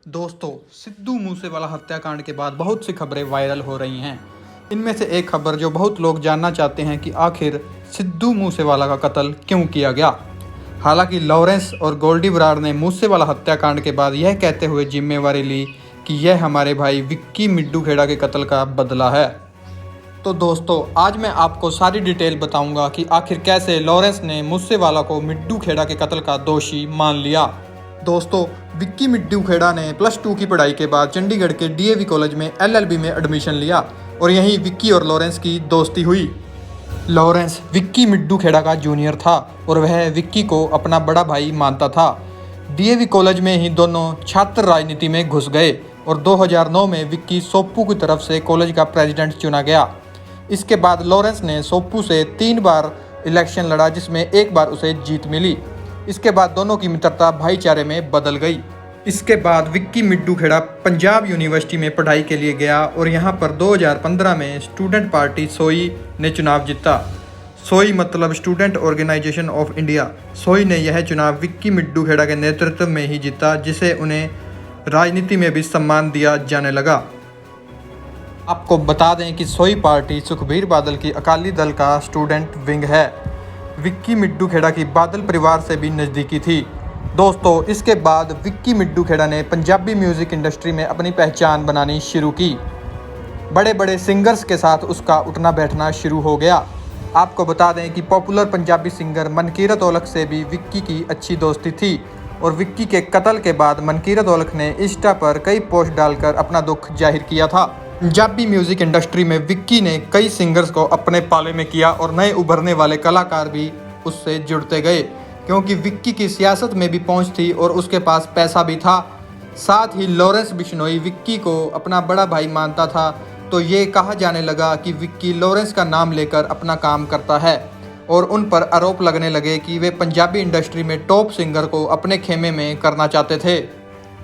दोस्तों, सिद्धू मूसेवाला हत्याकांड के बाद बहुत सी खबरें वायरल हो रही हैं। इनमें से एक खबर जो बहुत लोग जानना चाहते हैं कि आखिर सिद्धू मूसेवाला का कत्ल क्यों किया गया। हालांकि लॉरेंस और गोल्डी बराड़ ने मूसेवाला हत्याकांड के बाद यह कहते हुए जिम्मेवारी ली कि यह हमारे भाई विक्की मिड्डू खेड़ा के कत्ल का बदला है। तो दोस्तों, आज मैं आपको सारी डिटेल बताऊंगा कि आखिर कैसे लॉरेंस ने मूसेवाला को मिड्डू खेड़ा के कत्ल का दोषी मान लिया। दोस्तों, विक्की मिड्डू खेड़ा ने +2 की पढ़ाई के बाद चंडीगढ़ के डीएवी कॉलेज में LLB में एडमिशन लिया और यहीं विक्की और लॉरेंस की दोस्ती हुई। लॉरेंस विक्की मिड्डू खेड़ा का जूनियर था और वह विक्की को अपना बड़ा भाई मानता था। डीएवी कॉलेज में ही दोनों छात्र राजनीति में घुस गए और 2009 में विक्की सोप्पू की तरफ से कॉलेज का प्रेसिडेंट चुना गया। इसके बाद लॉरेंस ने सोप्पू से 3 बार इलेक्शन लड़ा, जिसमें एक बार उसे जीत मिली। इसके बाद दोनों की मित्रता भाईचारे में बदल गई। इसके बाद विक्की मिड्डू खेड़ा पंजाब यूनिवर्सिटी में पढ़ाई के लिए गया और यहाँ पर 2015 में स्टूडेंट पार्टी सोई ने चुनाव जीता। सोई मतलब स्टूडेंट ऑर्गेनाइजेशन ऑफ इंडिया। सोई ने यह चुनाव विक्की मिड्डू खेड़ा के नेतृत्व में ही जीता, जिसे उन्हें राजनीति में भी सम्मान दिया जाने लगा। आपको बता दें कि सोई पार्टी सुखबीर बादल की अकाली दल का स्टूडेंट विंग है। विक्की मिड्डू खेड़ा की बादल परिवार से भी नज़दीकी थी। दोस्तों, इसके बाद विक्की मिड्डू खेड़ा ने पंजाबी म्यूज़िक इंडस्ट्री में अपनी पहचान बनानी शुरू की। बड़े बड़े सिंगर्स के साथ उसका उठना बैठना शुरू हो गया। आपको बता दें कि पॉपुलर पंजाबी सिंगर मनकीरत औलख से भी विक्की की अच्छी दोस्ती थी और विक्की के कत्ल के बाद मनकीरत औलख ने इंस्टा पर कई पोस्ट डालकर अपना दुख जाहिर किया था। पंजाबी म्यूज़िक इंडस्ट्री में विक्की ने कई सिंगर्स को अपने पाले में किया और नए उभरने वाले कलाकार भी उससे जुड़ते गए, क्योंकि विक्की की सियासत में भी पहुंच थी और उसके पास पैसा भी था। साथ ही लॉरेंस बिश्नोई विक्की को अपना बड़ा भाई मानता था, तो ये कहा जाने लगा कि विक्की लॉरेंस का नाम लेकर अपना काम करता है और उन पर आरोप लगने लगे कि वे पंजाबी इंडस्ट्री में टॉप सिंगर को अपने खेमे में करना चाहते थे।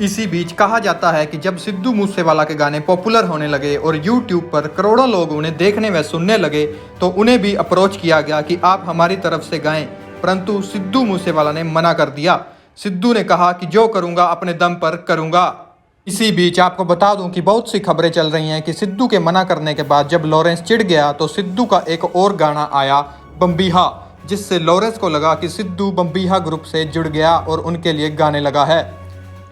इसी बीच कहा जाता है कि जब सिद्धू मूसेवाला के गाने पॉपुलर होने लगे और यूट्यूब पर करोड़ों लोग उन्हें देखने व सुनने लगे, तो उन्हें भी अप्रोच किया गया कि आप हमारी तरफ से गाएं, परंतु सिद्धू मूसेवाला ने मना कर दिया। सिद्धू ने कहा कि जो करूंगा अपने दम पर करूंगा। इसी बीच आपको बता दूं कि बहुत सी खबरें चल रही हैं कि सिद्धू के मना करने के बाद जब लॉरेंस चिढ़ गया तो सिद्धू का एक और गाना आया, बम्बीहा, जिससे लॉरेंस को लगा कि सिद्धू बम्बीहा ग्रुप से जुड़ गया और उनके लिए गाने लगा है।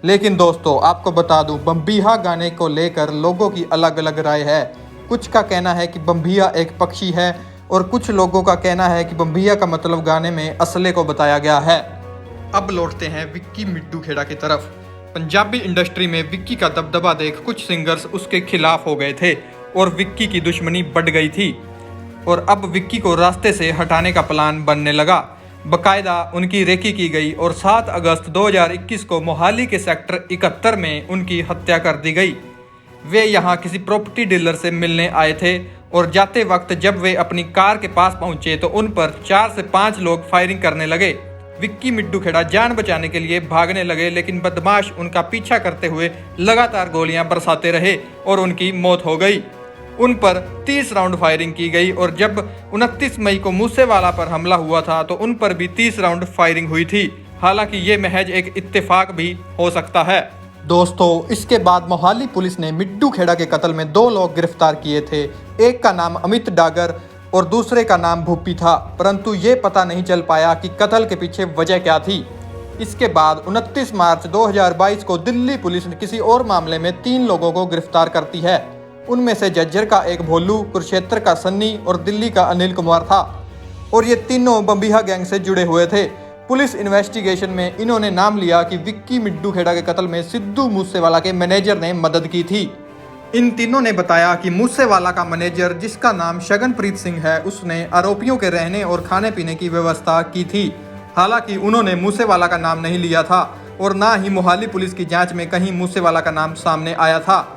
लेकिन दोस्तों, आपको बता दूं, बम्बीहा गाने को लेकर लोगों की अलग अलग राय है। कुछ का कहना है कि बम्बीहा एक पक्षी है और कुछ लोगों का कहना है कि बम्बीहा का मतलब गाने में असले को बताया गया है। अब लौटते हैं विक्की मिड्डू खेड़ा की तरफ। पंजाबी इंडस्ट्री में विक्की का दबदबा देख कुछ सिंगर्स उसके खिलाफ हो गए थे और विक्की की दुश्मनी बढ़ गई थी और अब विक्की को रास्ते से हटाने का प्लान बनने लगा। बकायदा उनकी रेकी की गई और 7 अगस्त 2021 को मोहाली के सेक्टर 71 में उनकी हत्या कर दी गई। वे यहाँ किसी प्रॉपर्टी डीलर से मिलने आए थे और जाते वक्त जब वे अपनी कार के पास पहुंचे तो उन पर 4 से 5 लोग फायरिंग करने लगे। विक्की मिड्डू खेड़ा जान बचाने के लिए भागने लगे, लेकिन बदमाश उनका पीछा करते हुए लगातार गोलियां बरसाते रहे और उनकी मौत हो गई। उन पर 30 राउंड फायरिंग की गई और जब 29 मई को मूसेवाला पर हमला हुआ था तो उन पर भी 30 राउंड फायरिंग हुई थी। हालांकि ये महज एक इत्तेफाक भी हो सकता है। दोस्तों, इसके बाद मोहाली पुलिस ने मिड्डू खेड़ा के कत्ल में 2 लोग गिरफ्तार किए थे। एक का नाम अमित डागर और दूसरे का नाम भूपी था, परंतु ये पता नहीं चल पाया कि कत्ल के पीछे वजह क्या थी। इसके बाद 29 मार्च 2022 को दिल्ली पुलिस ने किसी और मामले में 3 लोगों को गिरफ्तार करती है। उनमें से जज्जर का एक भोलू, कुरुक्षेत्र का सन्नी और दिल्ली का अनिल कुमार था और ये तीनों बम्बीहा गैंग से जुड़े हुए थे। पुलिस इन्वेस्टिगेशन में इन्होंने नाम लिया कि विक्की मिड्डू खेड़ा के कत्ल में सिद्धू मूसेवाला के मैनेजर ने मदद की थी। इन तीनों ने बताया कि मूसेवाला का मैनेजर, जिसका नाम शगनप्रीत सिंह है, उसने आरोपियों के रहने और खाने पीने की व्यवस्था की थी। हालांकि उन्होंने मूसेवाला का नाम नहीं लिया था और ना ही मोहाली पुलिस की जांच में कहीं मूसेवाला का नाम सामने आया था।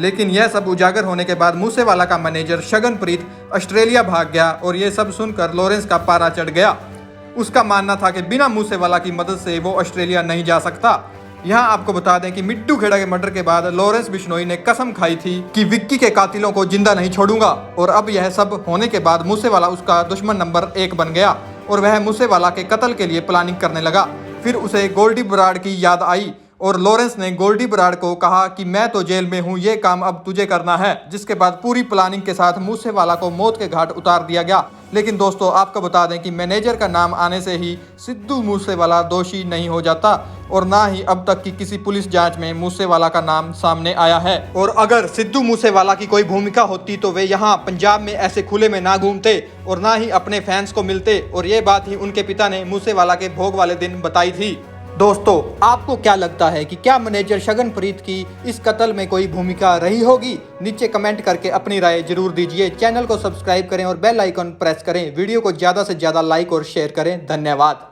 लेकिन यह सब उजागर होने के बाद मूसेवाला का मैनेजर शगनप्रीत ऑस्ट्रेलिया भाग गया और ये सब सुनकर लॉरेंस का पारा चढ़ गया। उसका मानना था कि बिना मूसेवाला की मदद से वो ऑस्ट्रेलिया नहीं जा सकता। यहाँ आपको बता दें कि मिड्डू खेड़ा के मर्डर के बाद लॉरेंस बिश्नोई ने कसम खाई थी कि विक्की के कातिलों को जिंदा नहीं छोड़ूंगा और अब यह सब होने के बाद मूसेवाला उसका दुश्मन नंबर 1 बन गया और वह मूसेवाला के कत्ल के लिए प्लानिंग करने लगा। फिर उसे गोल्डी बराड़ की याद आई और लॉरेंस ने गोल्डी बराड को कहा कि मैं तो जेल में हूं, ये काम अब तुझे करना है। जिसके बाद पूरी प्लानिंग के साथ मूसेवाला को मौत के घाट उतार दिया गया। लेकिन दोस्तों आपको बता दें कि मैनेजर का नाम आने से ही सिद्धू मूसेवाला दोषी नहीं हो जाता और ना ही अब तक की किसी पुलिस जांच में मूसेवाला का नाम सामने आया है। और अगर सिद्धू मूसेवाला की कोई भूमिका होती तो वे यहाँ पंजाब में ऐसे खुले में ना घूमते और ना ही अपने फैंस को मिलते। और ये बात ही उनके पिता ने मूसेवाला के भोग वाले दिन बताई थी। दोस्तों आपको क्या लगता है कि क्या मैनेजर शगनप्रीत की इस कत्ल में कोई भूमिका रही होगी? नीचे कमेंट करके अपनी राय जरूर दीजिए। चैनल को सब्सक्राइब करें और बेल आइकन प्रेस करें। वीडियो को ज़्यादा से ज़्यादा लाइक और शेयर करें। धन्यवाद।